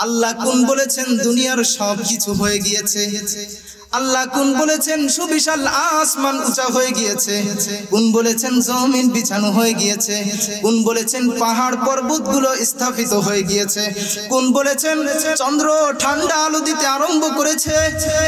আল্লাহ কোন বলেছেন দুনিয়ার সব কিছু হয়ে গিয়েছে? আল্লাহ কোন বলেছেন সুবিশাল আসমান উঁচা হয়ে গিয়েছে? কোন বলেছেন জমিন বিছানো হয়ে গিয়েছে? কোন বলেছেন পাহাড় পর্বতগুলো স্থাপিত হয়ে গিয়েছে? কোন বলেছেন চন্দ্র ঠান্ডা আলো দিতে আরম্ভ করেছে?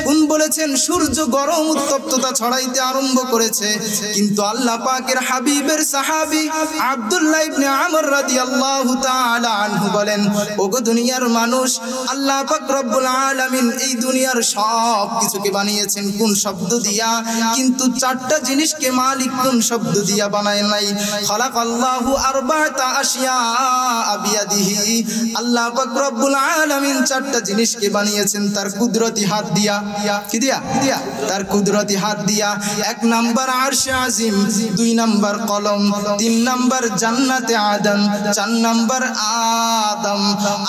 কোন বলেছেন সূর্য গরম উত্তপ্ততা ছড়াইতে আরম্ভ করেছে? কিন্তু আল্লাহ পাকের হাবিবের সাহাবী আব্দুল্লাহ ইবনে আমর রাদিয়াল্লাহু তাআলা আনহু বলেন, ওগো দুনিয়ার মানুষ, আল্লাহ পাক রব্বুল আলামিন এই দুনিয়ার সব কিছুকে বানিয়েছেন কোন শব্দ দিয়া? কিন্তু চারটা জিনিসকে মালিক কোন শব্দ দিয়া বানায় নাই? খালাকাল্লাহু আরবাআতা আশিয়া বিয়াদিহি। আল্লাহ পাক রব্বুল আলামিন চারটা জিনিসকে বানিয়েছেন তার কুদরতি হাত দিয়া। কি দিয়া? তার কুদরতি হাত দিয়া। এক নাম্বার আরশে আজিম, দুই নাম্বার কলম, তিন নাম্বার জান্নাতে আদম, চার নাম্বার আদম।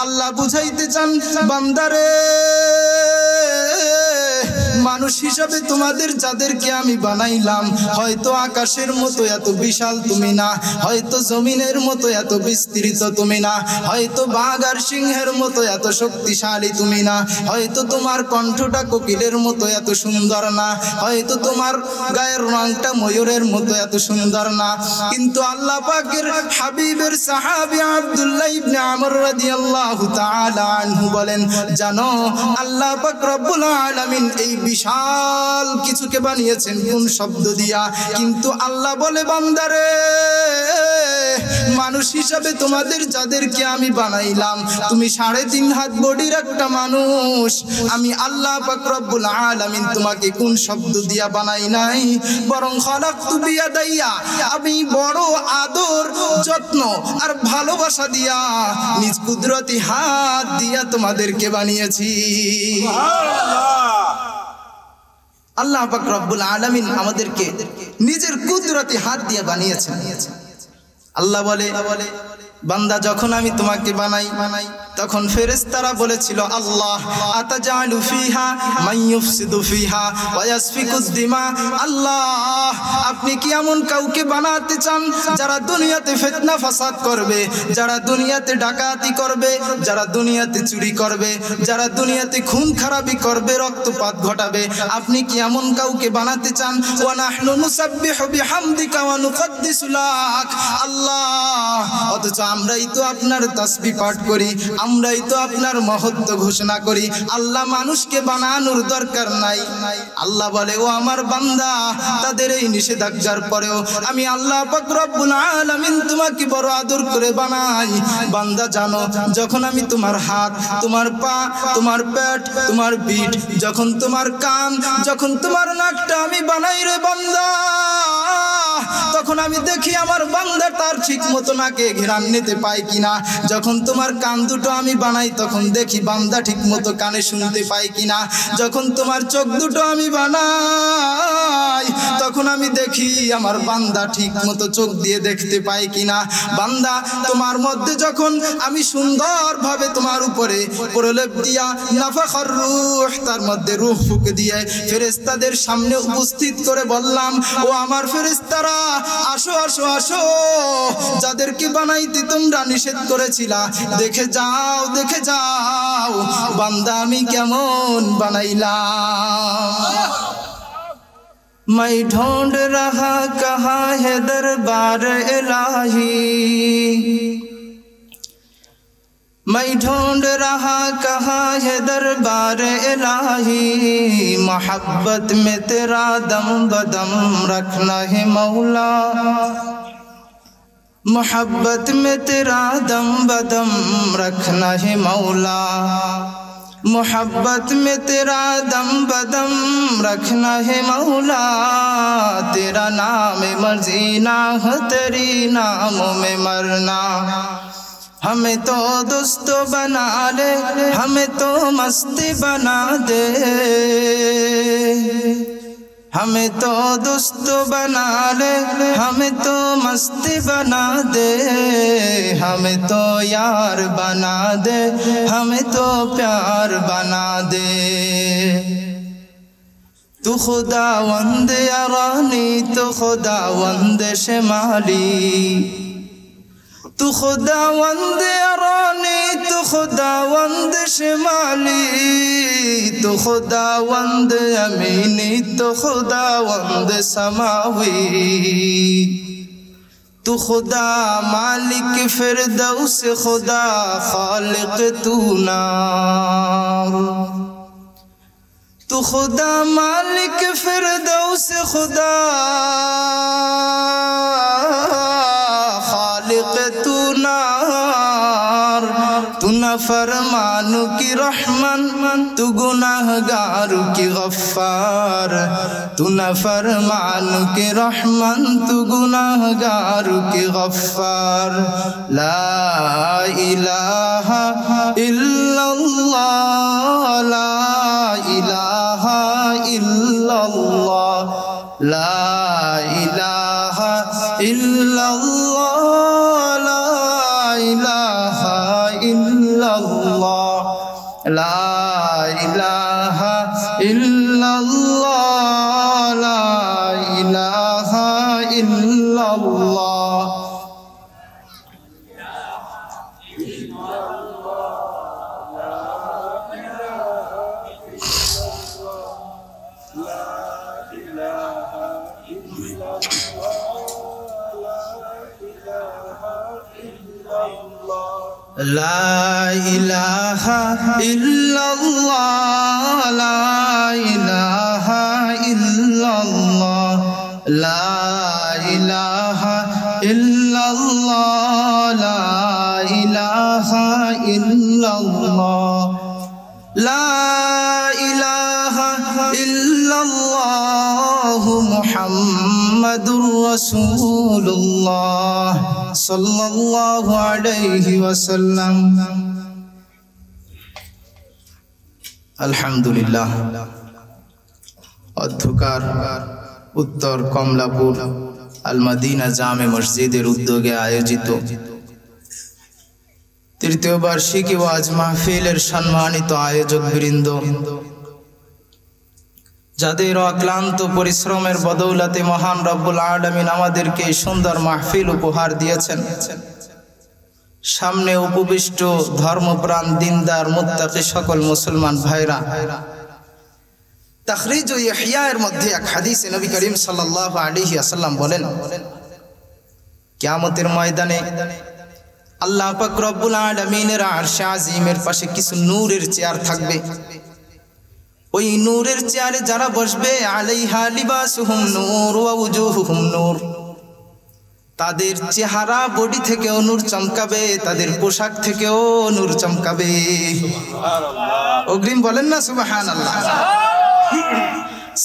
আল্লাহ বুঝাইতে চান বান্দারে, মানুষ হিসাবে তোমাদের যাদেরকে আমি বানাইলাম, হয়তো আকাশের মতো এত বিশাল তুমি না, হয়তো জমিনের মতো এত বিস্তৃত তুমি না, হয়তো বাঘ আর সিংহের মতো এত শক্তিশালী তুমি না, হয়তো তোমার কণ্ঠটা কোকিলের মতো এত সুন্দর না, হয়তো তোমার গায়ের রংটা ময়ূরের মতো এত সুন্দর না। কিন্তু আল্লাহ পাকের হাবিবের সাহাবী আব্দুল্লাহ ইবনে আমর রাদিয়াল্লাহু তাআলা আনহু বলেন, জানো আল্লাহ পাক রব্বুল আলামিন এই বিশাল কিছুকে বানিয়েছেন কোন শব্দ দিয়া? কিন্তু আল্লাহ বলে, বান্দারে, মানুষ হিসাবে তোমাদের যাদেরকে আমি বানাইলাম, তুমি 3.5 হাত বডির একটা মানুষ, আমি আল্লাহ পাক রব্বুল আলামিন তোমাকে কোন শব্দ দিয়া বানাই নাই? বরং খালাকতু বিয়াদাইয়া, আমি বড় আদর যত্ন আর ভালোবাসা দিয়া নিজ কুদরতি হাত দিয়া তোমাদেরকে বানিয়েছি। আল্লাহ পাক রব্বুল আলামিন আমাদেরকে নিজের কুদরতি হাত দিয়ে বানিয়েছেন। আল্লাহ বলে, বান্দা যখন আমি তোমাকে বানাই তখন ফেরেশতারা বলেছিল, আল্লাহ আতাজালু ফিহা মান ইউফসিদু ফিহা ওয়া ইয়াসফিকুদ দিমা। আল্লাহ, আপনি কি এমন কাউকে বানাতে চান যারা দুনিয়াতে ফিতনা ফাসাদ করবে, যারা দুনিয়াতে ডাকাতি করবে, যারা দুনিয়াতে চুরি করবে, যারা দুনিয়াতে খুন খারাপি করবে, রক্তপাত ঘটাবে? আপনি কি এমন কাউকে বানাতে চান? ওয়া নাহনু নুসাব্বিহু বিহামদিকা ওয়া নুকদ্দিসু লাক। আল্লাহ, অথচ আমরাই তো আপনার তাসবিহ পাঠ করি, আমরাই তো আপনার মহত্ব ঘোষণা করি। আল্লাহ মানুষকে বানানোর দরকার নাই। আল্লাহ বলে, ও আমার বান্দা, তাদের এই নিষেধাজ্ঞার পরেও আমি আল্লাহ পাক রব্বুল আলামিন তোমাকে বড় আদর করে বানাই। বান্দা জানো, যখন আমি তোমার হাত, তোমার পা, তোমার পেট, তোমার পিঠ, যখন তোমার কান, যখন তোমার নাকটা আমি বানাই রে বান্দা, তখন আমি দেখি আমার বান্দা তার ঠিক মতো নাকে ঘেরান নিতে পায় কিনা। যখন তোমার কান দুটো আমি বানাই তখন দেখি বান্দা ঠিক মতো কানে শুনতে পায় কিনা। যখন তোমার চোখ দুটো আমি বানাই তখন আমি দেখি আমার বান্দা ঠিক মতো চোখ দিয়ে দেখতে পায় কিনা। বান্দা, তোমার মধ্যে যখন আমি সুন্দরভাবে তোমার উপরে প্রলেপ দিয়া নাফাখার রূহ, তার মধ্যে রূহ ফুঁকে দিয়ে ফেরেশতাদের সামনে উপস্থিত করে বললাম, ও আমার ফেরেশতারা, আসো আসো আসো, যাদেরকে বানাইতে তোমরা নিষেধ করেছিলা, দেখে যাও, দেখে যাও বান্দা আমি কেমন বানাইলাম। मैं ढूंढ रहा कहाँ है दरबार इलाही, मैं ढूंढ रहा कहाँ है दरबार इलाही, मोहब्बत में तेरा दम बदम रखना है मौला, मोहब्बत में तेरा दम बदम रखना है मौला, मोहब्बत में तेरा दम बदम रखना है मौला, तेरा नाम मर्जीना हो, तेरी नामों में मरना, हमें तो दोस्त बना ले, हमें तो मस्ती बना दे, हमें तो दोस्त बना ले, हमें तो मस्ती बना दे, हमें तो यार बना दे, हमें तो प्यार बना दे। तू खुदावंद यारानी, तू खुदावंद शमाली, तू खुदावंद अरानी तू खुदावंद शिमाली तू खुदावंद अमीनी तू खुदावंद समावी तू खुदा मालिक फिरदौस खुदा खालिक तू नार तू खुदा मालिक फिरदौस खुदा खालिक तू नार तू नाफरमानों की रहमान तू गुनाहगारों की गफ्फार तू नाफरमानों की रहमान तू गुनाहगारों की गफ्फार ला इलाहा इल्लल्लाह ला इलाहा इल्लल्लाह ला इलाहा इल्लल्लाह ला इलाहा इल्लल्लाह ला इलाहा इल्लल्लाह ला इलाहा इल्लल्लाह ला इलाहा इल्लल्लाह ला इलाहा इल्लल्लाह ला इलाहा इल्लल्लाह ला इलाहा इल्लल्लाह ला इलाहा इल्लल्लाह मुहम्मदुर रसूलुल्लाह सल्लल्लाहु अलैहि वसल्लम। अल्हम्दुलिल्लाह। অধ্যকার উত্তর কমলাপুর আল মদিনা জামে মসজিদের উদ্যোগে আয়োজিত তৃতীয় বার্ষিকী ওয়াজ মাহফিলের সম্মানিত আয়োজক বৃন্দ, যাদের অক্লান্ত পরিশ্রমের বদৌলতে মহান রব্বুল আলামিন আমাদেরকে সুন্দর মাহফিল উপহার দিয়েছেন, সামনে উপবিষ্ট ধর্মপ্রাণ দিনদার মুত্তাকি সকল মুসলমান ভাইরা, তাখরিজ ও ইহইয়ার মধ্যে এক হাদিসে নবী করিম সাল্লাল্লাহু আলাইহি ওয়াসাল্লাম বলেন, কিয়ামতের ময়দানে আল্লাহ পাক রব্বুল আলামিনের আরশে আজিমের পাশে কিছু নূরের চেয়ার থাকবে। ওই নূরের চেয়ারে যারা বসবে, আলাইহা লিবাসুহুম নূর ওয়া উজুহুহুম নূর, তাদের চেহারা বডি থেকেও নূর চমকাবে, তাদের পোশাক থেকেও নূর চমকাবে। সুবহানাল্লাহ। অগ্রিম বলেন না সুবহানাল্লাহ।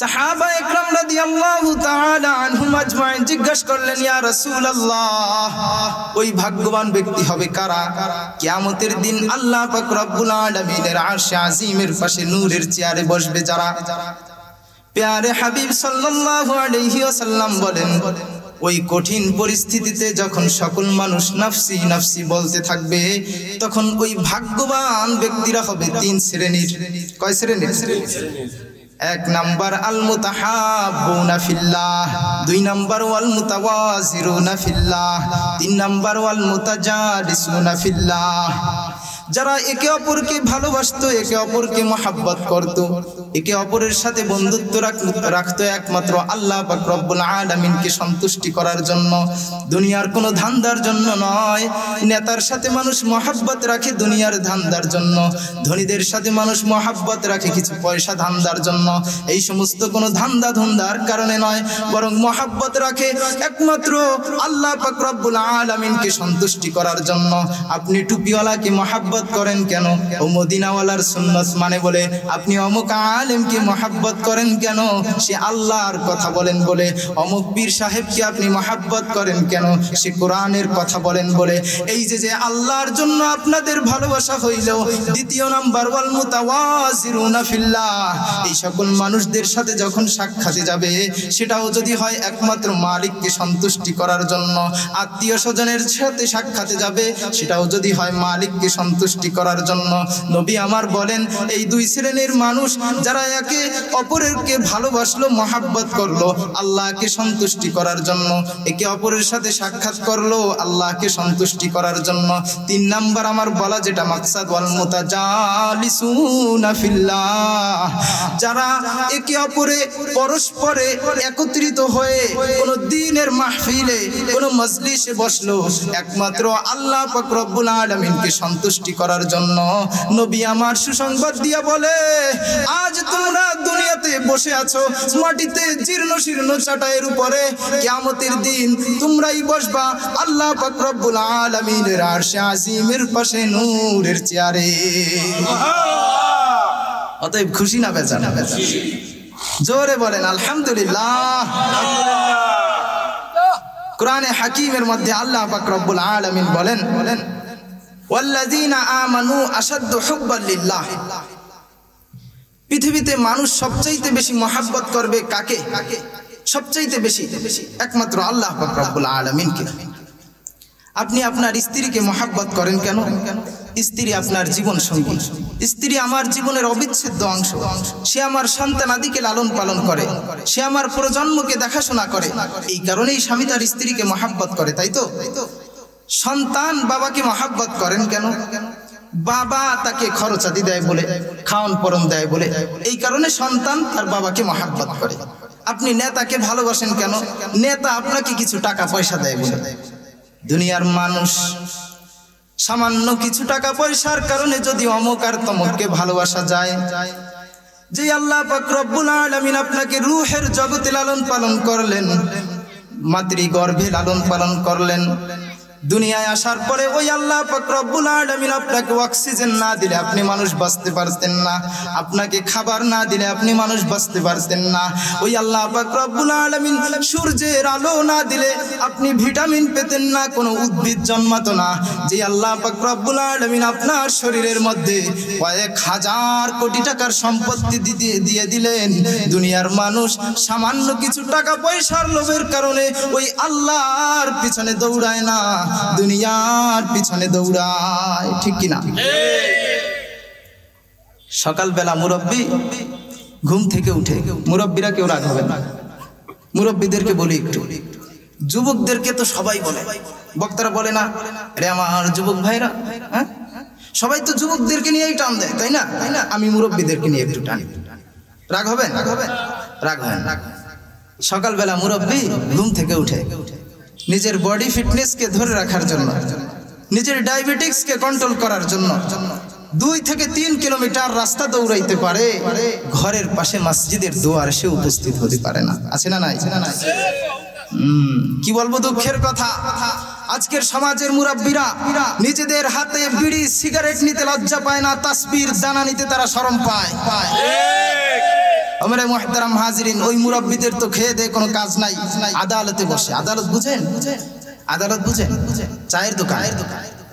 সাহাবা ইকরাম রাদিয়াল্লাহু তাআলা আনহুম আজমাইন জিজ্ঞাসা করলেন, ইয়া রাসূলুল্লাহ, ওই ভাগ্যবান ব্যক্তি হবে কারা? কিয়ামতের দিন আল্লাহ পাক রব্বুল আলামিনের আরশে আজিমের পাশে নূরের চেয়ারে বসবে যারা। প্যারে হাবিব সাল্লাল্লাহু আলাইহি ওয়াসাল্লাম বলেন, ওই কঠিন পরিস্থিতিতে যখন সকল মানুষ নাফসি নাফসি বলতে থাকবে, তখন ওই ভাগ্যবান ব্যক্তিরা হবে তিন শ্রেণীর। কয় শ্রেণীর? এক নাম্বার আল মুতাহাব্বুনা ফিল্লাহ, দুই নাম্বার ওয়াল মুতাওয়াজিরুনা ফিল্লাহ, তিন নাম্বার ওয়াল মুতাজালিসুনা ফিল্লাহ। যারা একে অপরকে ভালোবাসতো, একে অপরকে মহব্বত করত, একে অপরের সাথে বন্ধুত্ব রাখতো একমাত্র আল্লাহ পাক রব্বুল আলামিনকে সন্তুষ্টি করার জন্য, দুনিয়ার কোনো ধান্দার জন্য নয়। নেতার সাথে মানুষ মহব্বত রাখে দুনিয়ার ধান্দার জন্য, ধনীদের সাথে মানুষ মহব্বত রাখে কিছু পয়সা ধান্দার জন্য। এই সমস্ত কোনো ধান্দা ধুন্দার কারণে নয়, বরং মহব্বত রাখে একমাত্র আল্লাহ পাক রব্বুল আলামিনকে সন্তুষ্টি করার জন্য। আপনি টুপিওয়ালাকে মহব্বত করেন কেন? ও মদিনাওয়ালার সুন্নাত মানে বলে। আপনি অমুক আলেমকে মহব্বত করেন কেন? সে আল্লাহর কথা বলেন বলে। অমুক পীর সাহেবকে আপনি মহব্বত করেন কেন? সে কোরআনের কথা বলেন বলে। এই যে আল্লাহর জন্য আপনাদের ভালোবাসা হইলেও দ্বিতীয় নাম্বার ওয়াল মুতাওয়াজিরুনা ফিল্লাহ, এই সকল মানুষদের সাথে যখন সাক্ষাতে যাবে, সেটাও যদি হয় একমাত্র মালিককে সন্তুষ্টি করার জন্য। আত্মীয় স্বজনের সাথে সাক্ষাতে যাবে, সেটাও যদি হয় মালিককে সন্তুষ্টি সন্তুষ্টি করার জন্য। নবী আমার বলেন এই দুই শ্রেণীর মানুষ যারা একে অপরকে ভালোবাসলো, মহাব্বত করলো আল্লাহকে সন্তুষ্টি করার জন্য, একে অপরের সাথে সাক্ষাৎ করলো আল্লাহকে সন্তুষ্টি করার জন্য। 3 নাম্বার আমার বলা যেটা মাকসাদ, ওয়াল মুতাজালিসুনা ফিল্লাহ, যারা একে অপরে পরস্পরে একত্রিত হয়ে কোন দ্বীনের মাহফিলে কোন মজলিসে বসলো একমাত্র আল্লাহ পাক রব্বুল আলামিনকে সন্তুষ্টি করার জন্য। নবী আমার সুসংবাদ দিয়া বলে আজ তোমরা দুনিয়াতে বসে আছো মাটিতে জীর্ণ শীর্ণ চাটাইয়ের উপরে, কিয়ামতের দিন তোমরাই বসবা আল্লাহ পাক রব্বুল আলামিনের আরশে আজিমের পাশে নূরের চেয়ারে। অতএব খুশি না বেজান? জোরে বলেন আলহামদুলিল্লাহ। কোরআনে হাকিমের মধ্যে আল্লাহ পাক রব্বুল আলামিন বলেন ওয়াল্লাযীনা আমানু আশাদ্দু হুব্বান লিল্লাহ, পৃথিবীতে মানুষ সবচাইতে বেশি মহব্বত করবে কাকে? সবচাইতে বেশি একমাত্র আল্লাহ পাক রব্বুল আলামিনকে। আপনি আপনার স্ত্রীকে মহব্বত করেন কেন? স্ত্রী আপনার জীবন সঙ্গী, স্ত্রী আমার জীবনের অবিচ্ছেদ্য অংশ, সে আমার সন্তানাদিকে লালন পালন করে, সে আমার প্রজন্মকে দেখাশোনা করে। এই কারণেই স্বামী তার স্ত্রীকে মহব্বত করে, তাই তো? সন্তান বাবাকে মহব্বত করেন কেন? বাবা তাকে খরচাদি দেয় বলে, খাওয়ান পরন দেয় বলে, এই কারণে সন্তান তার বাবাকে মহব্বত করে। আপনি নেতাকে ভালোবাসেন কেন? নেতা আপনাকে কিছু টাকা পয়সা দেয় বলে। দুনিয়ার মানুষ সামান্য কিছু টাকা পয়সার কারণে যদি অমুক আর তমুককে ভালোবাসা যায়, যে আল্লাহ পাক রব্বুল আলামিন আপনাকে রূহের জগতে লালন পালন করলেন, মাতৃগর্ভে লালন পালন করলেন, দুনিয়ায় আসার পরে ওই আল্লাহ পাক রব্বুল আলামিন আপনাকে অক্সিজেন না দিলে আপনি মানুষ বাঁচতে পারতেন না, আপনাকে খাবার না দিলে আপনি মানুষ বাঁচতে পারতেন না। ওই আল্লাহ পাক রব্বুল আলামিন সূর্যের আলো না দিলে আপনি ভিটামিন পেতেন না, কোনো উদ্ভিদ জন্মাতো না। যে আল্লাহ পাক রব্বুল আলামিন আপনার শরীরের মধ্যে কয়েক হাজার কোটি টাকার সম্পত্তি দিয়ে দিলেন, দুনিয়ার মানুষ সামান্য কিছু টাকা পয়সার লোভের কারণে ওই আল্লাহর পিছনে দৌড়ায় না, দুনিয়ার পিছনে দৌড়ায়। ঠিক কিনা? সকালবেলা মুরব্বী ঘুম থেকে উঠে, মুরব্বীরা কেউ রাগ হবে না, মুরব্বীদেরকে বলি একটু, যুবকদেরকে তো সবাই বলে, বক্তারা বলে না রে আমার যুবক ভাইরা, হ্যাঁ সবাই তো যুবকদেরকে নিয়েই টান দেয়, তাই না? আমি মুরব্বীদেরকে নিয়ে একটু টানি। রাগ হবেন? রাগ হবেন। সকালবেলা মুরব্বী ঘুম থেকে উঠে নিজের বডি ফিটনেসকে ধরে রাখার জন্য, নিজের ডায়াবেটিক্সকে কন্ট্রোল করার জন্য 2 থেকে 3 কিলোমিটার রাস্তা দৌড়াইতে পারে, ঘরের পাশে মসজিদের দুয়ারে সে উপস্থিত হতে পারে না। আছে না নাই? কি বলবো দুঃখের কথা, আজকের সমাজের মুরব্বীরা নিজেদের হাতে বিড়ি সিগারেট নিতে লজ্জা পায় না, তাসবির দানা নিতে তারা শরম পায়। আমারে মুহতারাম হাজিরিন, ওই মুরব্বীদের তো খেয়ে দেয়ে কোনো কাজ নাই, আদালতে বসে। আদালত বুঝেন? আদালত বুঝেন? চায়ের দোকান।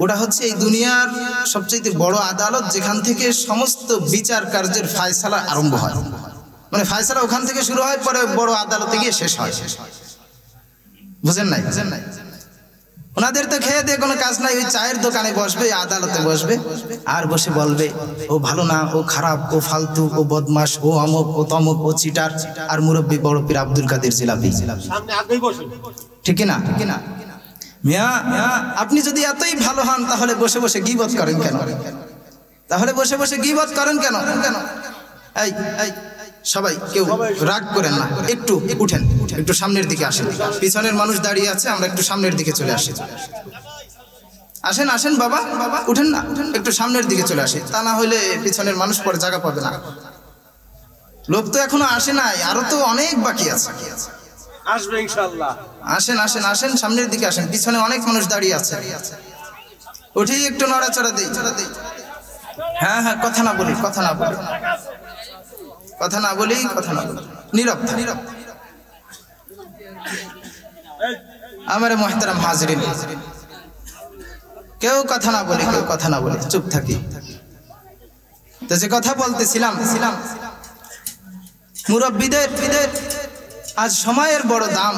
ওটা হচ্ছে এই দুনিয়ার সবচেয়ে বড় আদালত, যেখান থেকে সমস্ত বিচার কার্যের ফায়সালা আরম্ভ হয়। মানে ফায়সালা ওখান থেকে শুরু হয়, পরে বড় আদালতে গিয়ে শেষ হয়। বুঝেন নাই? ওনাদের তো খেয়ে দিয়ে কোনো কাজ নাই, ওই চায়ের দোকানে বসবে, আদালতে বসবে, আর বসে বলবে ও ভালো না, ও খারাপ, ও ফালতু, ও বদমাশ, ও অমুক, ও তমুক, ও চিটার। আর মুরব্বী বড় পীর আব্দুল কাদের জিলাপি। ঠিক না? মিয়া আপনি যদি এতই ভালো হন তাহলে বসে বসে গীবত করেন কেন? এই সবাই কেউ রাগ করেন না, একটু উঠেন, একটু সামনের দিকে আসেন। পিছনের মানুষ দাঁড়িয়ে আছে, আমরা একটু সামনের দিকে চলে আসি। আসেন বাবা, উঠেন না, একটু সামনের দিকে চলে আসি, তা না হলে পিছনের মানুষ পরে জায়গা পাবে না। লোক তো এখনো আসে নাই, আরো তো অনেক বাকি আছে। আসবে ইনশাআল্লাহ। আসেন সামনের দিকে আসেন, পিছনে অনেক মানুষ দাঁড়িয়ে আছে। উঠি একটু নড়াচড়া দেই। হ্যাঁ, কথা না বলি, নীরব। আমারে মুহতারাম হাজিরিন, কেউ কথা না বলে চুপ থাকি। তো যে কথা বলতেছিলাম, মুরব্বীদের আজ সময়ের বড় দাম।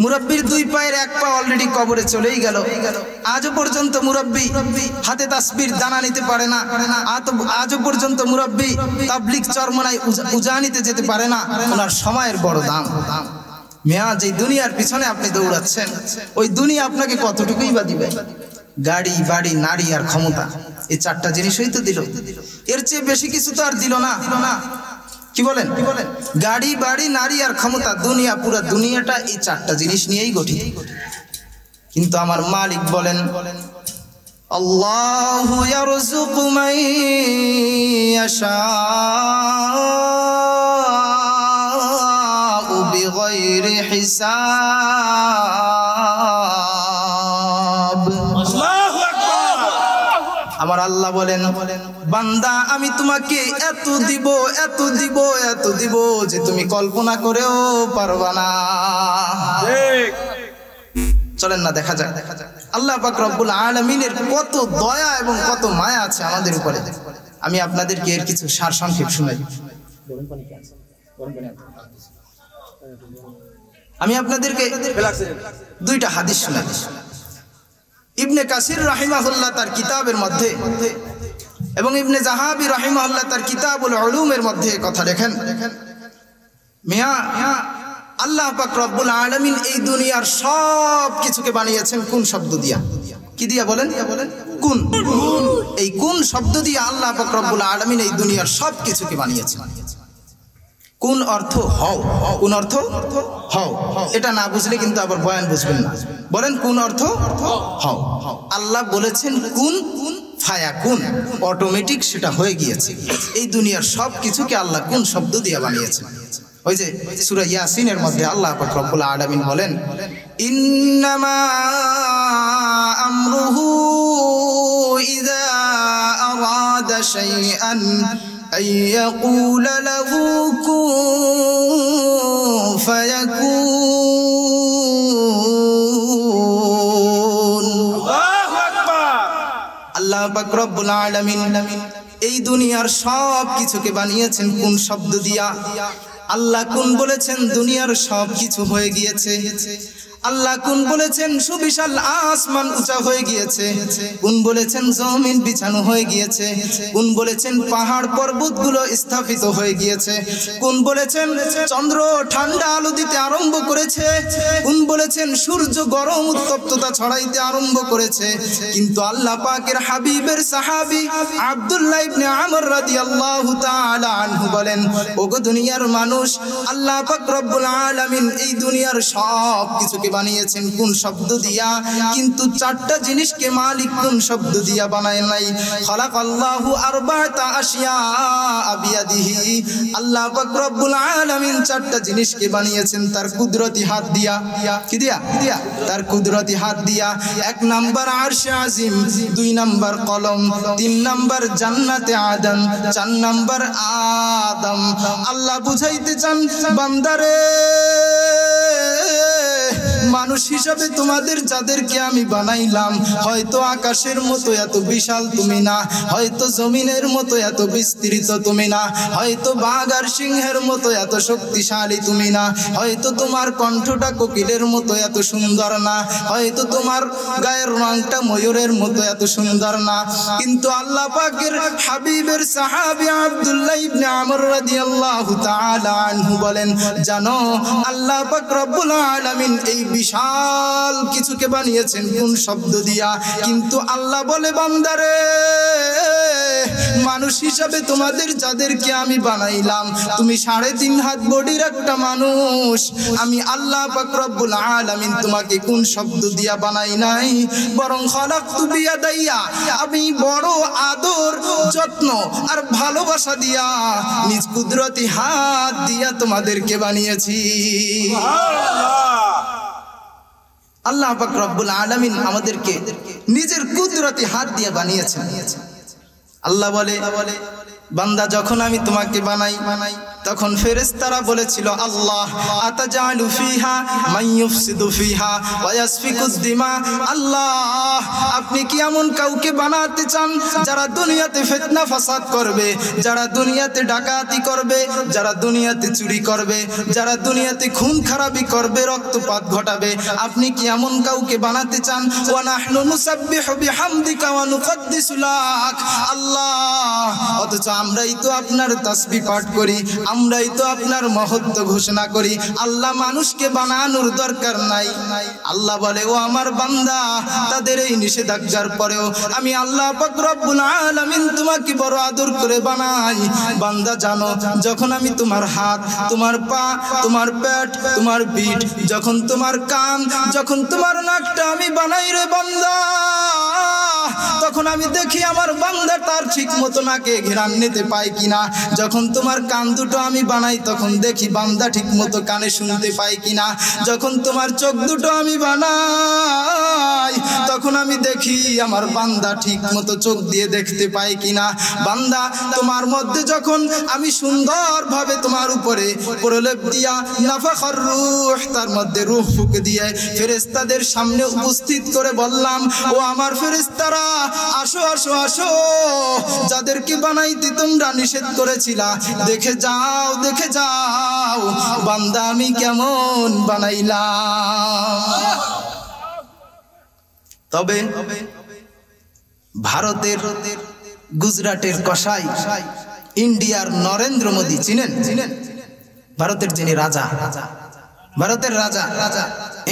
মুরব্বির দুই পায়ের এক পা অলরেডি কবরে চলেই গেল, আজও পর্যন্ত মুরব্বি হাতে তাসবির দানা নিতে পারে না, আজও পর্যন্ত মুরব্বি তাবলিগ চরমনায় উজানিতে যেতে পারে না। ওনার সময়ের বড় দাম। মেয়া যে দুনিয়ার পিছনে আপনি দৌড়াচ্ছেন, ওই দুনিয়া আপনাকে কতটুকুই বা দিবে? গাড়ি, বাড়ি, নারী আর ক্ষমতা, এই চারটা জিনিসই তো দিল, এর চেয়ে বেশি কিছু তো আর দিল না। কি বলেন? গাড়ি, বাড়ি, নারী আর ক্ষমতা, দুনিয়া, পুরা দুনিয়াটা এই চারটা জিনিস নিয়েই গঠিত। কিন্তু আমার মালিক বলেন, আল্লাহু ইয়ারযুকু মান ইয়াশাউ বিগাইরি হিসাব। আল্লাহু আকবার। আমার আল্লাহ বলেন, বান্দা আমি তোমাকে এত দিব, এত দিব, এত দিব যে তুমি কল্পনা করেও পারবা না। চলেন না দেখা যাক আল্লাহ পাক রব্বুল আলামিনের কত দয়া এবং কত মায়া আছে আমাদের উপরে। আমি আপনাদেরকে এর কিছু সারসংক্ষেপ শোনাই। আমি আপনাদেরকে দুইটা হাদিস শোনাই। ইবনে কাসির রাহিমাহুল্লাহ তার কিতাবের মধ্যে এবং ইবনে জাহাবি রাহিমাহুল্লাহ তার কিতাবুল উলুমের মধ্যে কথা লেখেন, মিয়া আল্লাহ পাক রব্বুল আলামিন এই দুনিয়ার সব কিছুকে বানিয়েছেন কোন শব্দ দিয়া? কি দিয়া বলেন? কোন। এই কোন শব্দ দিয়ে আল্লাহ পাক রব্বুল আলামিন এই দুনিয়ার সব কিছুকে বানিয়েছেন। কোন অর্থ হও, কোন অর্থ হও। এটা না বুঝলে কিন্তু আবার বয়ান বুঝবেন না। বলেন কোন অর্থ হও। আল্লাহ বলেছেন কোন ফায়াকুন, অটোমেটিক সেটা হয়ে গিয়েছে। এই দুনিয়ার সব কিছুকে আল্লাহ কোন শব্দ দিয়ে বানিয়েছেন। ওই যে সূরা ইয়াসিনের মধ্যে আল্লাহ পাক রব্বুল আলামিন বলেন, ইন্নামা আমরুহু ইযা আরাদা শাইআন আইয়াকুলা লাহু কুন ফায়াকুন। আল্লাহু আকবার। আল্লাহ পাক রব্বুল আলামিন এই দুনিয়ার সব কিছুকে বানিয়েছেন কোন শব্দ দিয়া? আল্লাহ কোন বলেছেন দুনিয়ার সব কিছু হয়ে গিয়েছে। আল্লাহ কোন বলেছেন সুবিশাল আসমান উঁচা হয়ে গিয়েছে। কোন বলেছেন জমিন বিছানো হয়ে গিয়েছে। কোন বলেছেন পাহাড় পর্বতগুলো স্থাপিত হয়ে গিয়েছে। কোন বলেছেন চন্দ্র ঠান্ডা আলো দিতে আরম্ভ করেছে। কোন বলেছেন সূর্য গরম উত্তপ্ততা ছড়াইতে আরম্ভ করেছে। কিন্তু আল্লাহ পাকের হাবিবের সাহাবী আব্দুল্লাহ ইবনে আমর রাদিয়াল্লাহু তাআলা আনহু বলেন, ওগো দুনিয়ার মানুষ, আল্লাহ পাক রব্বুল আলামিন এই দুনিয়ার সব কিছুকে বানিয়েছেন কোন শব্দ দিয়া? কিন্তু চারটা জিনিসকে মালিক কোন শব্দ দিয়া বানায় নাই? খালাকাল্লাহু আরবাতা আশিয়া বিয়াদিহি। আল্লাহ পাক রব্বুল আলামিন চারটা জিনিসকে বানিয়েছেন তার কুদরতি হাত দিয়া। কি দিয়া? তার কুদরতি হাত দিয়া। এক নাম্বার আরশে আজিম, দুই নাম্বার কলম, তিন নাম্বার জান্নাতে আদম, চার নাম্বার আদম। আল্লাহ বুঝাইতে চান, বান্দারে মানুষ হিসাবে তোমাদের যাদেরকে আমি বানাইলাম, হয়তো আকাশের মতো এত বিশাল তুমি না, হয়তো জমিনের মতো এত বিস্তৃত তুমি না, হয়তো বাঘ আর সিংহের মতো এত শক্তিশালী তুমি না, হয়তো তোমার কণ্ঠটা কোকিলের মতো এত সুন্দর না, হয়তো তোমার গায়ের রংটা ময়ূরের মতো এত সুন্দর না। কিন্তু আল্লাহ পাকের হাবিবের সাহাবী আব্দুল্লাহ ইবনে আমর রাদিয়াল্লাহু তাআলা আনহু বলেন, জানো আল্লাহ পাক রব্বুল আলামিন এই বিশাল কিছুকে বানিয়েছেন কোন শব্দ দিয়া? কিন্তু আল্লাহ বলে, বান্দারে মানুষ হিসাবে তোমাদের যাদেরকে আমি বানাইলাম, তুমি 3.5 হাত বডির একটা মানুষ। আমি আল্লাহ পাক রব্বুল আলামিন তোমাকে কোন শব্দ দিয়া বানাই নাই, বরং খালাকতু বিয়াদাইয়া, আমি বড় আদর, যত্ন আর ভালোবাসা দিয়া নিজ কুদরতি হাত দিয়া তোমাদেরকে বানিয়েছি। আল্লাহ পাক রব্বুল আলামিন আমাদেরকে নিজের কুদরতি হাত দিয়ে বানিয়েছেন। আল্লাহ বলে, বান্দা যখন আমি তোমাকে বানাই তখন ফেরেশতারা বলেছিল, আল্লাহ আতাজালু ফিহা মান ইউফসিদু ফিহা ওয়া ইয়াসফিকুদ দিমা, আল্লাহ আপনি কি এমন কাউকে বানাতে চান যারা দুনিয়াতে ফিতনা ফাসাদ করবে, যারা দুনিয়াতে ডাকাতি করবে, যারা দুনিয়াতে চুরি করবে, যারা দুনিয়াতে খুন খারাপি করবে, রক্তপাত ঘটাবে? আপনি কি এমন কাউকে বানাতে চান? ওয়া নাহনু নুসাব্বিহু বিহামদিকা ওয়া নুকদ্দিসু লাক, আল্লাহ অথচ আমরাই তো আপনার তাসবিহ পাঠ করি, আমরাই তো আপনার মহত্ব ঘোষণা করি। আল্লাহ মানুষকে বানানোর দরকার নাই। আল্লাহ বলে, ও আমার বান্দা, তাদের এই নিষেধাজ্ঞার পরেও আমি আল্লাহ পাক রব্বুল আলামিন তোমাকে বড় আদর করে বানাই। বান্দা জানো, যখন আমি তোমার হাত, তোমার পা, তোমার পেট, তোমার পিঠ, যখন তোমার কান, যখন তোমার নাকটা আমি বানাই রে বান্দা, তখন আমি দেখি আমার বান্দা তার ঠিক মতো নাকে ঘেরান নিতে পায় কিনা। যখন তোমার কান দুটো আমি বানাই, তখন দেখি বান্দা ঠিক মতো কানে শুনতে পায় কিনা। যখন তোমার চোখ দুটো আমি বানাই, তখন আমি দেখি আমার বান্দা ঠিক মতো চোখ দিয়ে দেখতে পায় কিনা। বান্দা, তোমার মধ্যে যখন আমি সুন্দরভাবে তোমার উপরে প্রলেপ দিয়া নাফাখার রূহ, তার মধ্যে রূহ ফুঁকে দিয়ে ফেরেশতাদের সামনে উপস্থিত করে বললাম, ও আমার ফেরেশতারা, আসো আসো আসো, যাদেরকে বানাইতে তোমরা নিষেধ করেছিলা, দেখে যাও, দেখে যাও বান্দা আমি কেমন বানাইলাম। তবে ভারতের গুজরাটের কসাই, ইন্ডিয়ার নরেন্দ্র মোদী চিনেন? ভারতের যিনি রাজা, ভারতের রাজা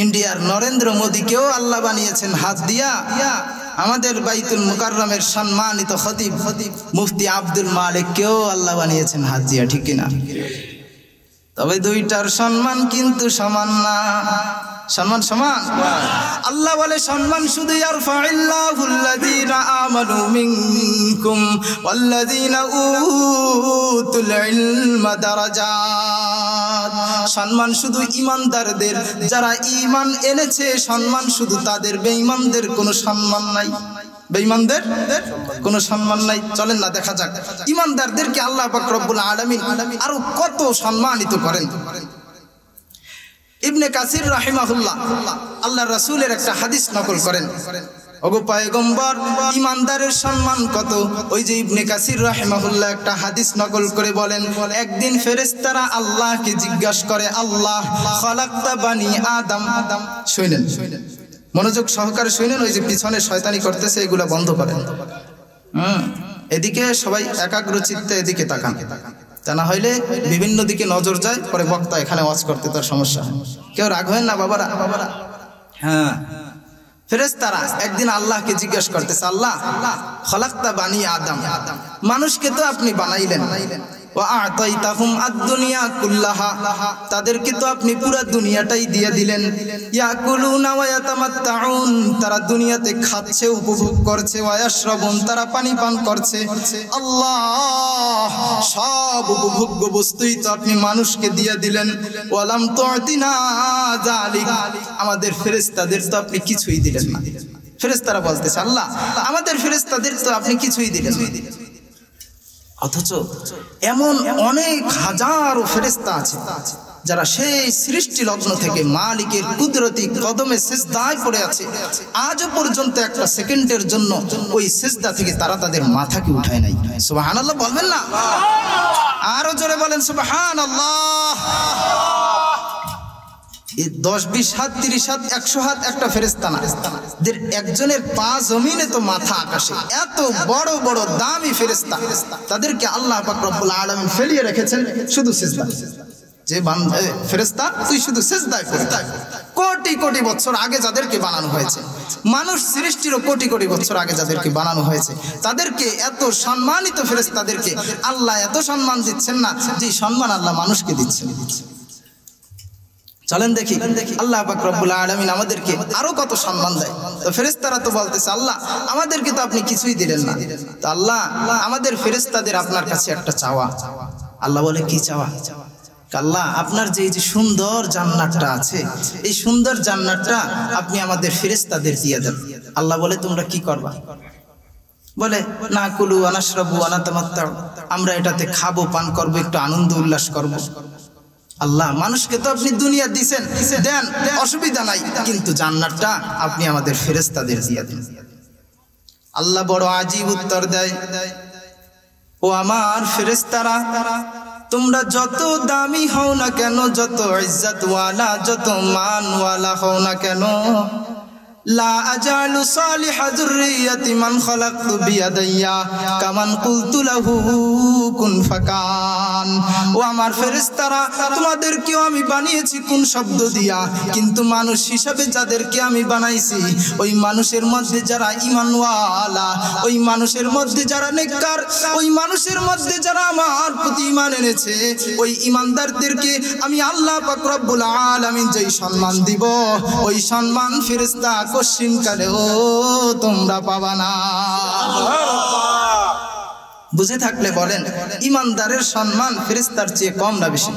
ইন্ডিয়ার নরেন্দ্র মোদীকেও আল্লাহ বানিয়েছেন হাত দিয়া। আমাদের বাইতুল মুকাররমের সম্মানিত খতিব মুফতি আব্দুল মালিককেও আল্লাহ বানিয়েছেন হাত দিয়া, ঠিক কিনা? তবে দুইটার সম্মান কিন্তু সমান না। সম্মান সমান? আল্লাহ বলে সম্মান শুধু ইয়ারফাইল্লাহুল্লাযীনা আমানু মিনকুম ওয়াল্লাযীনা উতুল ইলমা দারাজাত। সম্মান শুধু ঈমানদারদের, যারা ঈমান এনেছে, সম্মান শুধু তাদের, বেঈমানদের কোনো সম্মান নাই। বেঈমানদের কোনো সম্মান নাই। চলেন না দেখা যাক ঈমানদারদেরকে আল্লাহ পাক রব্বুল আলামিন আরো কত সম্মানিত করেন। ইবনে কাসির রাহিমাহুল্লাহ আল্লাহর রাসূলের একটা হাদিস নকল করেন। ওগো পয়গম্বর, ঈমানদারের সম্মান কত? ওই যে ইবনে কাসির রাহিমাহুল্লাহ একটা হাদিস নকল করে বলেন, একদিন ফেরেশতারা আল্লাহকে জিজ্ঞাসা করে, আল্লাহ খালাকতা বানি আদম। শুনেন, মনোযোগ সহকারে শুনেন, ওই যে পিছনে শয়তানি করতেছে এগুলো বন্ধ করেন। এদিকে সবাই একাগ্র চিত্তে এদিকে তাকান, তা না হইলে বিভিন্ন দিকে নজর যায়, পরে বক্তা এখানে ওয়াজ করতে তার সমস্যা হয়। কেউ রাগ হয় না বাবারা? হ্যাঁ, ফেরেশতারা একদিন আল্লাহকে জিজ্ঞাসা করতেছে, আল্লাহ খালাকতা বানি আদম, মানুষকে তো আপনি বানাইলেন, ওয়া আতাইতাহুম আদ-দুনিয়া কুল্লাহা, তাদেরকে তো আপনি পুরো দুনিয়াটাই দিয়ে দিলেন। ইয়াকুলুনা ওয়া ইয়াতামাত্তাউন, তারা দুনিয়াতে খাচ্ছে, উপভোগ করছে, ওয়া ইয়াশরাবুন, তারা পানি পান করছে। আল্লাহ, সব উপভোগ্য বস্তুই তো আপনি মানুষকে দিয়ে দিলেন। ওয়ালাম তু'তিনা যালিক, আমাদের ফেরেশতাদের তো আপনি কিছুই দিলেন না। ফেরেশতারা বলতেছে, আল্লাহ আমাদের ফেরেশতাদের তো আপনি কিছুই দিলেন না। অথচ এমন অনেক হাজারো ফেরেশতা আছে যারা সেই সৃষ্টি লগ্ন থেকে মালিকের কুদরতি কদমে সিজদায় পড়ে আছে, আজও পর্যন্ত একটা সেকেন্ডের জন্য ওই সিজদা থেকে তারা তাদের মাথাকে উঠায় নাই। সুবহানাল্লাহ বলবেন না? আরো জোরে বলেন সুবহানাল্লাহ। 10, 20 হাত, 30 হাত, 100 হাত একটা ফেরেশতা না, একজনের পা জমিনে তো মাথা আকাশে। এত বড় বড় দামি ফেরেশতা, তাদেরকে আল্লাহ পাক রব্বুল আলামিন ফেলিয়ে রেখেছেন শুধু সিজদা। যে ফেরেশতা তুই শুধু সিজদায় পড়ে থাক। কোটি কোটি বছর আগে যাদেরকে বানানো হয়েছে, মানুষ সৃষ্টিরও কোটি কোটি বছর আগে যাদেরকে বানানো হয়েছে, তাদেরকে এত সম্মানিত ফেরেশতাদেরকে আল্লাহ এত সম্মান দিচ্ছেন না যে সম্মান আল্লাহ মানুষকে দিচ্ছেন। চলেন দেখি আল্লাহ পাক রব্বুল আলামিন আমাদেরকে আরো কত সম্মান দেয়। তো ফেরেশতারা তো বলতেছে, আল্লাহ আমাদেরকে তো আপনি কিছুই দিলেন না। তো আল্লাহ আমাদের ফেরেশতাদের আপনার কাছে একটা চাওয়া। আল্লাহ বলে, কি চাওয়া? আল্লাহ আপনার যে এই যে সুন্দর জান্নাতটা আছে, এই সুন্দর জান্নাতটা আপনি আমাদের ফেরেশতাদের দিয়ে দেন। আল্লাহ বলে, তোমরা কি করবা? বলে না কুলু আনাশরাবু আনাতামাত্তাউ, আমরা এটাতে খাবো, পান করবো, একটু আনন্দ উল্লাস করব। আল্লাহ, মানুষকে তো আপনি দুনিয়া দিছেন, দেন, অসুবিধা নাই, কিন্তু জান্নাতটা আপনি আমাদের ফেরেশতাদের দিয়ে দিন। আল্লাহ বড় আজীব উত্তর দেয়, ও আমার ফেরেশতারা, তোমরা যত দামি হও না কেন, যত ইজ্জতওয়ালা, যত মানওয়ালা হও না কেন, লা আজালু সালিহা যুররিয়াতি মান খালাকতু বিয়াদাইয়া কামান কুলতু লাহু কুন ফাকান। ও আমার ফেরেশতারা, তোমাদেরকেও আমি বানিয়েছি কোন শব্দ দিয়া, কিন্তু মানুষ হিসাবে যাদেরকে আমি বানাইছি, ওই মানুষের মধ্যে যারা ঈমানওয়ালা, ওই মানুষের মধ্যে যারা নেককার, ওই মানুষের মধ্যে যারা আমার প্রতি ঈমান এনেছে, ওই ঈমানদারদেরকে আমি আল্লাহ পাক রব্বুল আলামিন যেই সম্মান দিব, ওই সম্মান ফেরেশতা কশিনকালেও তোমরা পাবা না। বুঝে থাকলে বলেন, ইমানদারের সম্মান ফেরেশতার চেয়ে কম না বেশি?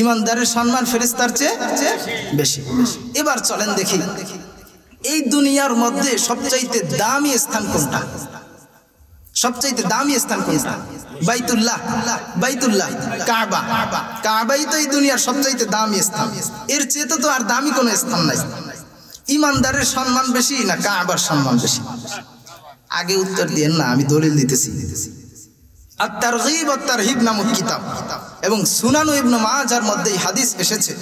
ইমানদারের সম্মান ফেরেশতার চেয়ে বেশি। এবার চলেন দেখি, এই দুনিয়ার মধ্যে সবচাইতে দামি স্থান কোনটা? সবচাইতে দামি স্থান কোনটা? বাইতুল্লাহ, বাইতুল্লাহ, কাবা। কাবাই তো এই দুনিয়ার সবচাইতে দামি স্থান, এর চেয়ে তো আর দামি কোনো স্থান নাই। ইমানদারের সম্মান বেশি না কাবার সম্মান বেশি? আগে উত্তর দিয়েন না, আমি দলিল দিতেছি। আত-তারগীব ওয়াত তারহিব নামক কিতাব এবং সুনান ইবনে মাজার মধ্যে এই হাদিস এসেছে,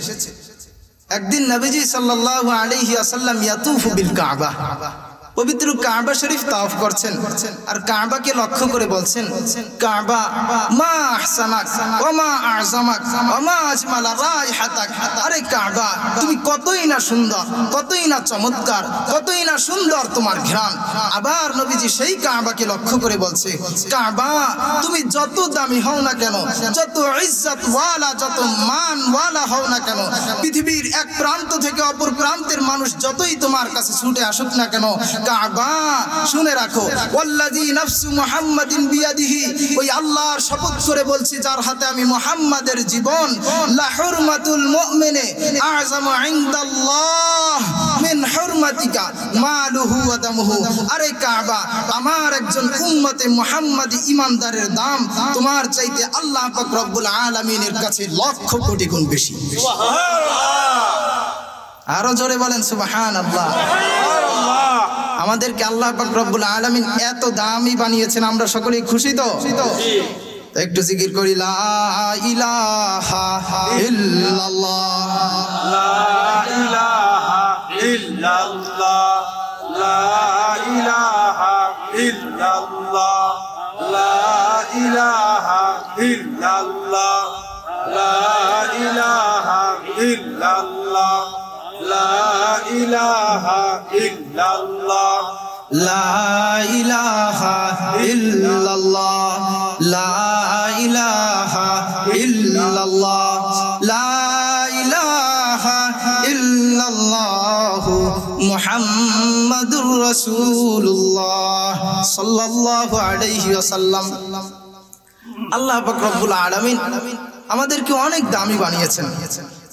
একদিন নবীজি সাল্লাল্লাহু আলাইহি ওয়াসাল্লাম ইয়াতুফু বিল কাবা, পবিত্র কাবা শরীফ তাওয়াফ করছেন, আর কাবাকে লক্ষ্য করে বলছেন, কাবা মা আহসানাক ওয়া মা আযমাক ওয়া মা আজমালা রাইহাতাক। আরে কাবা, তুমি কতই না সুন্দর, কতই না চমৎকার, কতই না সুন্দর তোমার ঘ্রাণ। আবার নবীজি সেই কাবাকে লক্ষ্য করে বলছে, কাবা, তুমি যত দামি হও না কেন, যত ইজ্জত ওয়ালা, যত মান ওয়ালা হও না কেন, পৃথিবীর এক প্রান্ত থেকে অপর প্রান্তের মানুষ যতই তোমার কাছে ছুটে আসুক না কেন, কাবা, শুনে রাখো, ওয়াল্লাযী নাফসু মুহাম্মাদিন বিয়াদিহি, ওই আল্লাহর শপথ করে বলছি যার হাতে আমি মুহাম্মাদের জীবন, লা হুরমাতুল মুমিনি আযমু ইনদাল্লাহ মিন হুরমাতিকা মালুহু ওয়া দামুহু। আরে কাবা, আমার একজন উম্মতে মুহাম্মাদি ইমানদারের দাম তোমার চাইতে আল্লাহ পাক রব্বুল আলামিনের কাছে লক্ষ কোটি গুণ বেশি। সুবহানাল্লাহ, আরো জোরে বলেন সুবহানাল্লাহ। আমাদেরকে আল্লাহ পাক রব্বুল আলামিন এত দামি বানিয়েছেন, আমরা সকলেই খুশি তো? একটু জিকির করি, লা ইলাহা ইল্লাল্লাহ, লা ইলাহা ইল্লাল্লাহ, লা ইলাহা ইল্লাল্লাহ, লা ইলাহা ইল্লাল্লাহ, লা ইলাহা ইল্লাল্লাহ, লা ইলাহা ইল্লাল্লাহ, লা ইলাহা ইল্লাল্লাহ, লা ইলাহা ইল্লাল্লাহ, লা ইলাহা ইল্লাল্লাহ, মুহাম্মাদুর রাসূলুল্লাহ সাল্লাল্লাহু আলাইহি ওয়াসাল্লাম। আল্লাহ পাক রব্বুল আলামিন আমাদেরকে অনেক দামি বানিয়েছেন।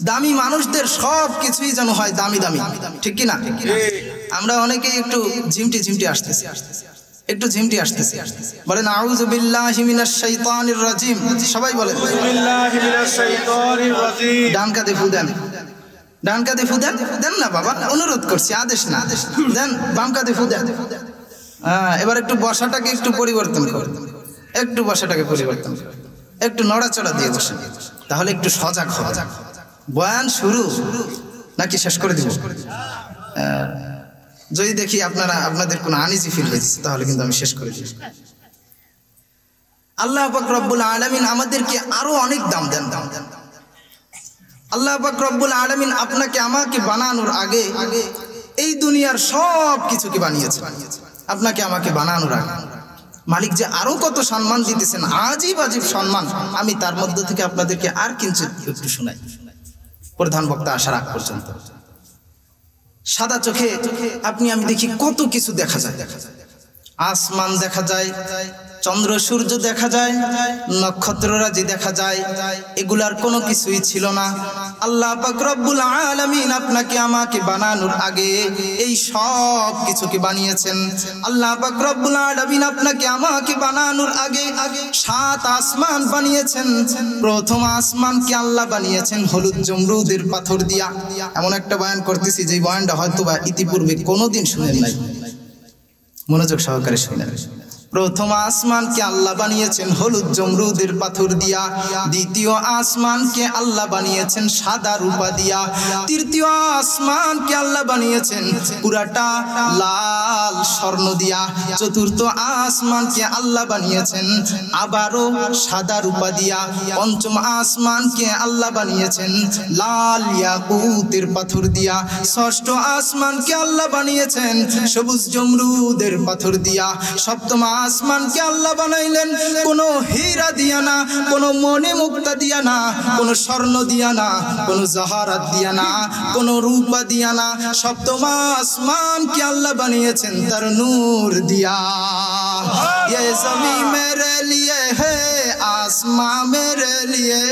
দামি মানুষদের সব কিছুই যেন হয় দামি দামি, ঠিক কি না? আমরা অনেকেই একটু ঝিমটি ঝিমটি আসতেছি, একটু ঝিমটি আসতেছি, বলেন আউযু বিল্লাহি মিনাশ শাইতানির রাজিম। সবাই বলেন বিল্লাহি মিনাশ শাইতানির রাজিম। ডান কাঁধে ফু দেন, ডান কাঁধে ফু দেন, দেন না বাবা, অনুরোধ করছি, আদেশ না, দেন। বাম কাঁধে ফু দেন। এবার একটু বসাটাকে একটু পরিবর্তন করুন, একটু বসাটাকে পরিবর্তন করুন, একটু নড়াচড়া দিয়ে বসেন, তাহলে একটু সজাগ হবে। বয়ান শুরু নাকি শেষ করে দিব? যদি দেখি আপনাদের কোনো আনইজি ফিল হয়েছে, তাহলে কিন্তু আমি শেষ করে দিব। আল্লাহ পাক রব্বুল আলামিন আমাদেরকে আরো অনেক দাম দেন। আল্লাহ পাক রব্বুল আলামিন আপনাকে আমাকে বানানোর আগে এই দুনিয়ার সব কিছুকে বানিয়েছেন। আপনাকে আমাকে বানানোর আগে মালিক যে আরো কত সম্মান দিতেছেন, আজীব আজীব সম্মান, আমি তার মধ্য থেকে আপনাদেরকে আর কিঞ্চিৎ একটু শোনাই, প্রধান বক্তা আসার আগ পর্যন্ত। সাদা চোখে আমি দেখি কত কিছু দেখা যায়, আসমান দেখা যায়, চন্দ্র সূর্য দেখা যায়, নক্ষত্ররাজি দেখা যায়, এগুলার কোনো কিছুই ছিল না। আল্লাহ পাক রব্বুল আলামিন আপনাকে আমাকে বানানোর আগে এই সব কিছুকে বানিয়েছেন। আল্লাহ পাক রব্বুল আলামিন আপনাকে আমাকে বানানোর আগে 7 আসমান বানিয়েছেন। প্রথম আসমানকে আল্লাহ বানিয়েছেন হলুদ জমরুদের পাথর দিয়া। এমন একটা বয়ান করতেছি যে বয়ানটা হয়তোবা ইতিপূর্বে কোনোদিন শুনেন নাই, মনোযোগ সহকারে শুনেন। প্রথম আসমানকে আল্লাহ বানিয়েছেন হলুদ জমরুদের পাথর দিয়া। দ্বিতীয় আসমানকে আল্লাহ বানিয়েছেন সাদা রূপা দিয়া। তৃতীয় আসমানকে আল্লাহ বানিয়েছেন পুরাটা লাল স্বর্ণ দিয়া। চতুর্থ আসমানকে আল্লাহ বানিয়েছেন আবারও সাদা রূপা দিয়া। পঞ্চম আসমানকে আল্লাহ বানিয়েছেন লাল ইয়াকুতের পাথর দিয়া। ষষ্ঠ আসমানকে আল্লাহ বানিয়েছেন সবুজ জমরুদের পাথর দিয়া। সপ্তম আসমানকে আল্লাহ বানাইলেন কোনো হীরা দিয়া না, কোনো মণি মুক্তা দিয়া না, কোনো স্বর্ণ দিয়া না, কোনো জহরাত দিয়া না, কোনো রূপা দিয়া না। সপ্তম আসমানকে আল্লাহ বানিয়েছেন তার নূর দিয়া। ये ज़मीं मेरे लिए है, आसमां मेरे लिए,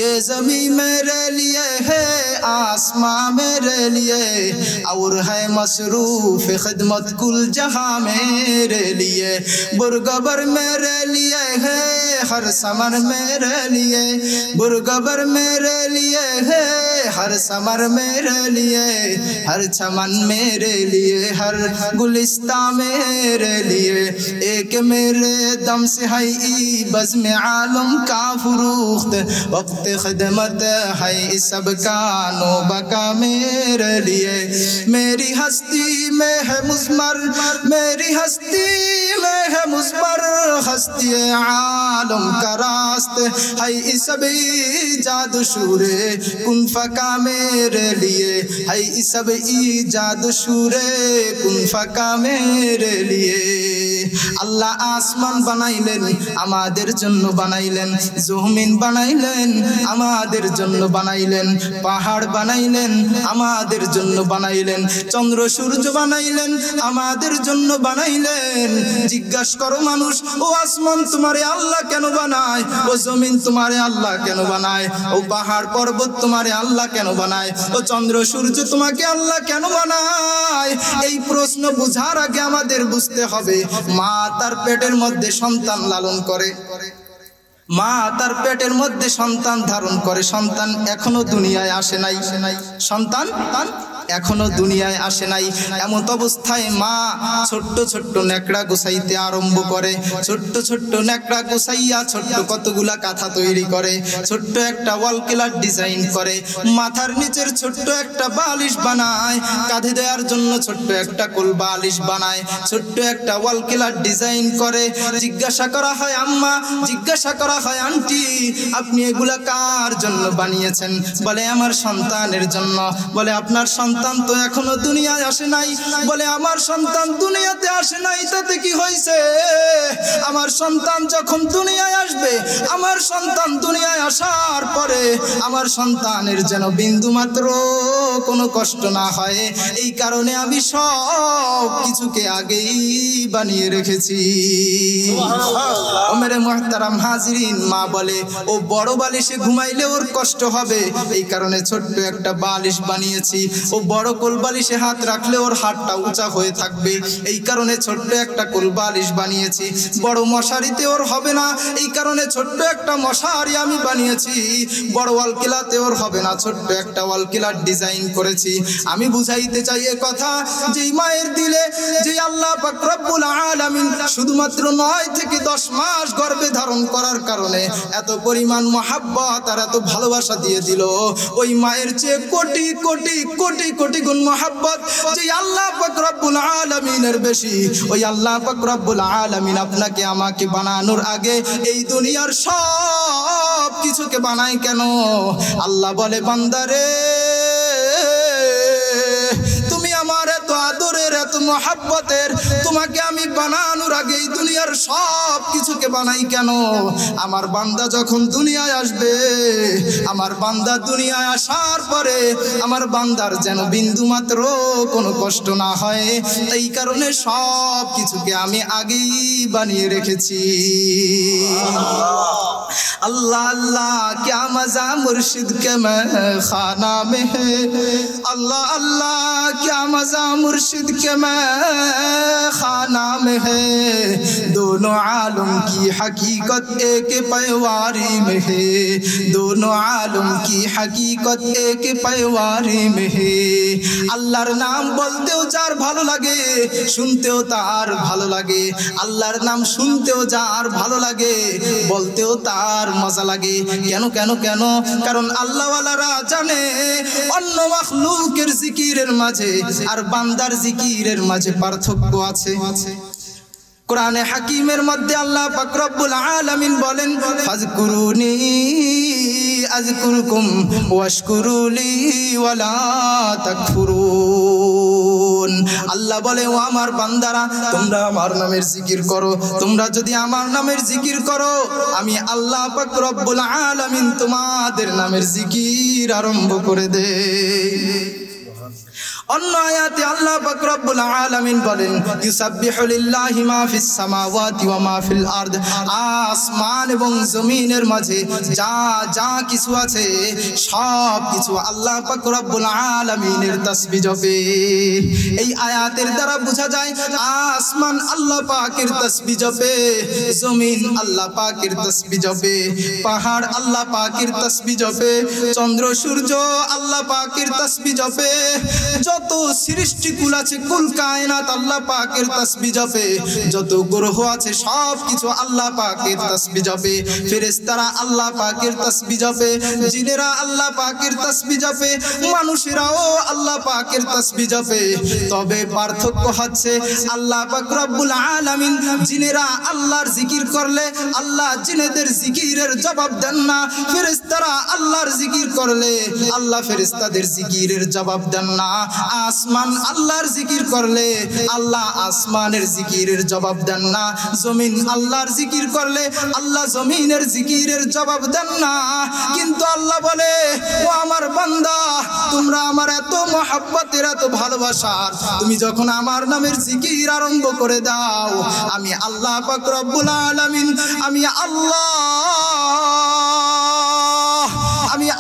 ये ज़मीं मेरे लिए है, आसमां मेरे लिए, और है मसरूफ खिदमत कुल जहां मेरे लिए। बुरगबर मेरे लिए है, हर समर मेरे लिए, बुरगबर मेरे लिए है, हर समर मेरे लिए, हर चमन मेरे लिए, हर गुलिस्ता मेरे लिए। एक मेरे दम से है बज़्म आलम का फुरूख्त, वक्त खिदमत है सबका नौबका मेरे लिए। मेरी हस्ती में है मुज़मर, मेरी हस्ती में है मुज़मर, हस्ती आलम का रास्त है सब ईजाद शूरे कुन फका मेरे लिए, है सब ईजाद शूरे कुन फका मेरे लिए। আল্লাহ আসমান বানাইলেন আমাদের জন্য বানাইলেন, জমিন বানাইলেন আমাদের জন্য বানাইলেন, পাহাড় বানাইলেন আমাদের জন্য বানাইলেন, চন্দ্র সূর্য বানাইলেন আমাদের জন্য বানাইলেন। জিজ্ঞাসা করো মানুষ, ও আসমান তোমারে আল্লাহ কেন বানায়? ও জমিন তোমারে আল্লাহ কেন বানায়? ও পাহাড় পর্বত তোমারে আল্লাহ কেন বানায়? ও চন্দ্র সূর্য তোমাকে আল্লাহ কেন বানায়? এই প্রশ্ন বুঝার আগে আমাদের বুঝতে হবে মা তার পেটের মধ্যে সন্তান লালন করে, মা তার পেটের মধ্যে সন্তান ধারণ করে, সন্তান এখনো দুনিয়ায় আসে নাই, সন্তান এখনো দুনিয়ায় আসে নাই। এমন অবস্থায় মা ছোট্ট ছোট্ট নেকড়া গুছাইতে আরম্ভ করে, ছোট্ট ছোট্ট নেকড়া গুছাইয়া ছোট্ট কতগুলা কাঁথা তৈরি করে, ছোট্ট একটা ওয়াল ক্লথ ডিজাইন করে, মাথার নিচের ছোট্ট একটা বালিশ বানায়, কাঁধে দেওয়ার জন্য ছোট্ট একটা কোল বালিশ বানায়, ছোট্ট একটা ওয়াল ক্লথ ডিজাইন করে। জিজ্ঞাসা করা হয় আম্মা, জিজ্ঞাসা করা হয় আন্টি, আপনি এগুলা কার জন্য বানিয়েছেন? বলে আমার সন্তানের জন্য। বলে আপনার সন্তান তো এখনো দুনিয়ায় আসে নাই। বলে আমার সন্তান দুনিয়াতে আসে নাই তাতে কি হয়েছে? আমার সন্তান যখন দুনিয়ায় আসবে, আমার সন্তান দুনিয়ায় আসার পরে আমার সন্তানের যেন বিন্দু মাত্র কোনো কষ্ট না হয়, এই কারণে আমি সব কিছুকে আগেই বানিয়ে রেখেছি। ও মেরে মুহতারাম হাজিরিন, মা বলে ও বড় বালিশে ঘুমাইলে ওর কষ্ট হবে, এই কারণে ছোট্ট একটা বালিশ বানিয়েছি। ও বড় কোল বালিশে হাত রাখলে ওর হাতটা উঁচা হয়ে থাকবে, এই কারণে ছোট্ট একটা কোল বালিশ বানিয়েছি। বড় মশারিতে ওর হবে না, এই কারণে ছোট্ট একটা মশারি আমি বানিয়েছি। বড় ওয়াল কিলাতে ওর হবে না, ছোট্ট একটা ওয়াল কিলার ডিজাইন করেছি। আমি বুঝাইতে চাই এ কথা, যে মায়ের দিলে যে আল্লাহ পাক রব্বুল আলামিন শুধুমাত্র 9 থেকে 10 মাস গর্ভে ধারণ করার কারণে এত পরিমাণ মহাব্বত আর এত ভালোবাসা দিয়ে দিল, ওই মায়ের চেয়ে কোটি কোটি কোটি কোটি গুণ মহাব্বত যে আল্লাহ পাক রব্বুল আলামিনের বেশি। ওই আল্লাহ পাক রব্বুল আলামিন আপনাকে আমাকে বানানোর আগে এই দুনিয়ার সব কিছুকে বানায় কেন? আল্লাহ বলে বান্দারে, তুমি আমার এত আদরের এত এত মহব্বতের, তোমাকে আমি বানানোর আগে এই দুনিয়ার সব কিছুকে বানাই কেন? আমার বান্দা যখন দুনিয়ায় আসবে, আমার বান্দা দুনিয়ায় আসার পরে আমার বান্দার যেন বিন্দু মাত্র কোনো কষ্ট না হয়, এই কারণে সব কিছুকে আমি আগেই বানিয়ে রেখেছি। अल्लाह अल्लाह क्या मजा मुर्शिद के मैं खाना में है, अल्लाह अल्लाह क्या मजा मुर्शिद के मैं खाना में है, दोनों आलम की हकीकत एक पैवारी में है, दोनों आलम की हकीकत एक पैवारी में है। আল্লাহর নাম বলতেও যার ভালো লাগে, শুনতেও তার ভালো লাগে। আল্লাহর নাম শুনতেও যার ভালো লাগে, বলতেও তার মজা লাগে। কেন কেন কেন? কারণ আল্লাহওয়ালারা জানে অন্য মাখলুকের জিকিরের মাঝে আর বান্দার জিকিরের মাঝে পার্থক্য আছে। কোরআনে হাকিমের মধ্যে আল্লাহ পাক রব্বুল আলামিন বলেন, ফাজকুরুনি আযকুরকুম ওয়াশকুরুলি ওয়ালা তাকফুরুন। আল্লাহ বলে, ও আমার বান্দারা, তোমরা আমার নামের জিকির করো। তোমরা যদি আমার নামের জিকির করো, আমি আল্লাহ পাক রব্বুল আলামিন তোমাদের নামের জিকির আরম্ভ করে দেই। অন্য আয়াতে আল্লাহ পাক রব্বুল আলামিন বলেন, ইউসাব্বিহু লিল্লাহি মা ফিস সামাওয়াতি ওয়া মা ফিল আরদ। আসমান এবং জমিনের মাঝে যা যা কিছু আছে সব কিছু আল্লাহ পাক রব্বুল আলামিনের তাসবিহ জপে। এই আয়াতের দ্বারা বোঝা যায় আসমান আল্লাহ পাকের তাসবিহ জপে, জমিন আল্লাহ পাকের তাসবিহ জপে, পাহাড় আল্লাহ পাকের তাসবিহ জপে, চন্দ্র সূর্য আল্লাহ পাকের তাসবিহ জপে, যত সৃষ্টিকুল আছে কুল কায়নাত আল্লাহ পাকের তাসবিহ জপে, যত গ্রহ আছে সব কিছু আল্লাহ পাকের তাসবিহ জপে, ফেরেশতারা আল্লাহ পাকের তাসবিহ জপে, জিনেরা আল্লাহ পাকের তাসবিহ জপে, মানুষেরাও আল্লাহ পাকের তাসবিহ জপে। তবে পার্থক্য হচ্ছে আল্লাহ পাক রব্বুল আলামিন জিনেরা আল্লাহর জিকির করলে আল্লাহ জিনেদের জিকিরের জবাব দেন না, ফেরেশতারা আল্লাহর জিকির করলে আল্লাহ ফেরেশতাদের জিকিরের জবাব দেন না। আসমান আল্লাহর জিকির করলে আল্লাহ আসমানের জিকিরের জবাব দেন না, জমিন আল্লাহর জিকির করলে আল্লাহ জমিনের জিকিরের জবাব দেন না। কিন্তু আল্লাহ বলে, ও আমার বান্দা, তোমরা আমার এত মহব্বতের এত ভালোবাসার, তুমি যখন আমার নামের জিকির আরম্ভ করে দাও, আমি আল্লাহ পাক রব্বুল আলামিন আমি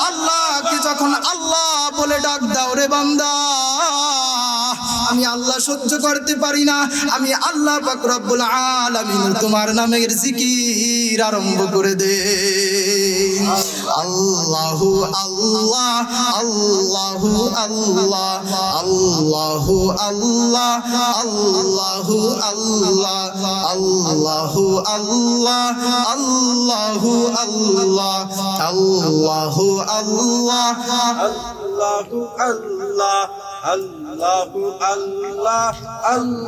আল্লাহকে যখন আল্লাহ বলে ডাক দাও রে বান্দা, আমি আল্লাহ সহ্য করতে পারি না, আমি আল্লাহ পাক রব্বুল আলামিন তোমার নামের জিকির আরম্ভ করে দে। আল্লাহু আল্লাহ আল্লাহু আল্লাহ আল্লাহু আল্লাহ আল্লাহু আল্লাহ আল্লাহু আল্লাহ আল্লাহু আল্লাহ আল্লাহু আল্লাহ আল্লাহু আল্লাহ আল্লাহু আল্লাহ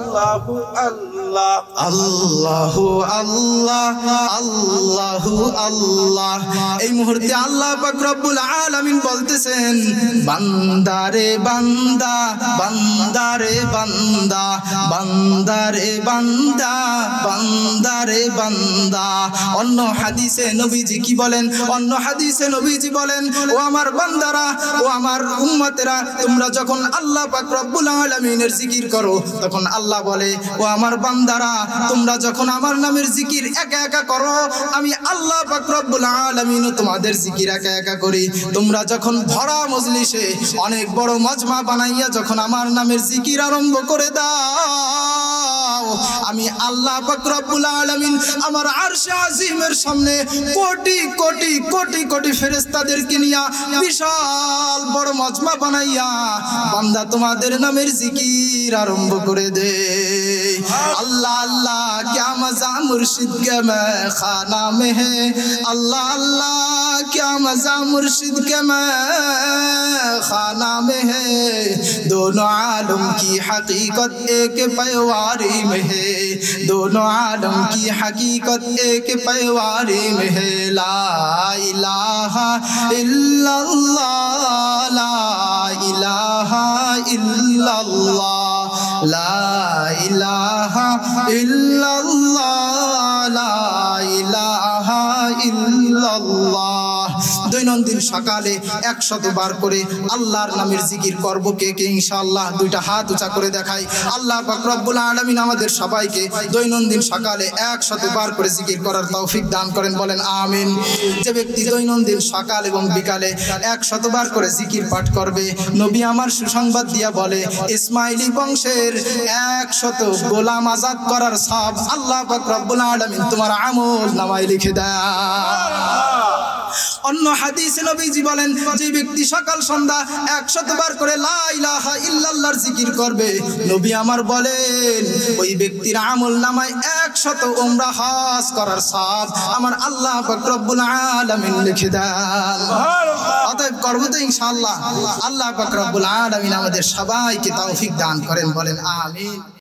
আল্লাহু আল্লাহ আল্লাহু আল্লাহ আল্লাহু আল্লাহ। এই মুহূর্তে আল্লাহ পাক রব্বুল আলামিন বলতেছেন, বান্দারে বান্দা বান্দারে বান্দা বান্দারে বান্দা বান্দারে বান্দা। অন্য হাদিসে নবীজি কি বলেন? অন্য হাদিসে নবীজি বলেন, ও আমার বান্দারা, ও আমার উম্মতেরা, তোমরা যখন আল্লাহ পাক রব্বুল আলামিনের জিকির করো, তখন আল্লাহ বলে, ও আমার বান্দারা, তোমরা যখন আমার নামের জিকির একা একা করো, আমি আল্লাহ পাক রব্বুল আলামিনও তোমাদের জিকির একা একা করি। তোমরা যখন ভরা মজলিসে অনেক বড় মজমা বানাইয়া যখন আমার নামের জিকির আরম্ভ করে দাও, আমি আল্লাহ পাক রব্বুল আলামিন আমার আরশে আজিমের সামনে কোটি কোটি কোটি কোটি ফেরেশতাদেরকে নিয়া বিশাল বড় মজমা বানাইয়া বান্দা তোমাদের নামের জিকির আরম্ভ করে দে। अल्लाह अल्लाह क्या मजा मुर्शिद के मैं खाना में है, अल्लाह अल्लाह क्या मजा मुर्शिद के मैं खाना में है, दोनों आलम की हकीकत एक पैवारी में है, दोनों आलम की हकीकत एक पैवारी में है। ला इलाहा इल्लल्लाह ला इलाहा इल्लल्लाह ला ইল্লাল্লাহ লা ইলাহা ইল্লাল্লাহ। দৈনন্দিন সকালে 100 বার করে আল্লাহর নামের জিকির করব কে কে ইনশাআল্লাহ? দুইটা হাত উঁচা করে দেখাই। আল্লাহ পাক রব্বুল আলামিন আমাদের সবাইকে দৈনন্দিন সকালে 100 বার করে জিকির করার তৌফিক দান করেন, বলেন আমিন। যে ব্যক্তি দৈনন্দিন সকাল এবং বিকালে 100 বার করে জিকির পাঠ করবে, নবী আমার সুসংবাদ দিয়া বলে ইসমাইলি বংশের 100 গোলাম আজাদ করার সওয়াব আল্লাহ পাক রব্বুল আলামিন তোমার আমল নামায় লিখে দেয়। অন্য হাদিসে নবীজি বলেন যে ব্যক্তি সকাল সন্ধ্যা 100 বার করে লা ইলাহা ইল্লাল্লাহর জিকির করবে, নবী আমার বলেন ওই ব্যক্তির আমল নামায় 100 উমরা হজ করার সওয়াব আমার আল্লাহ পাক রব্বুল আলামিন লিখে দেন। অতএব করব তো ইনশাআল্লাহ। আল্লাহ পাক রব্বুল আলামিন আমাদের সবাইকে তৌফিক দান করেন, বলেন আমিন।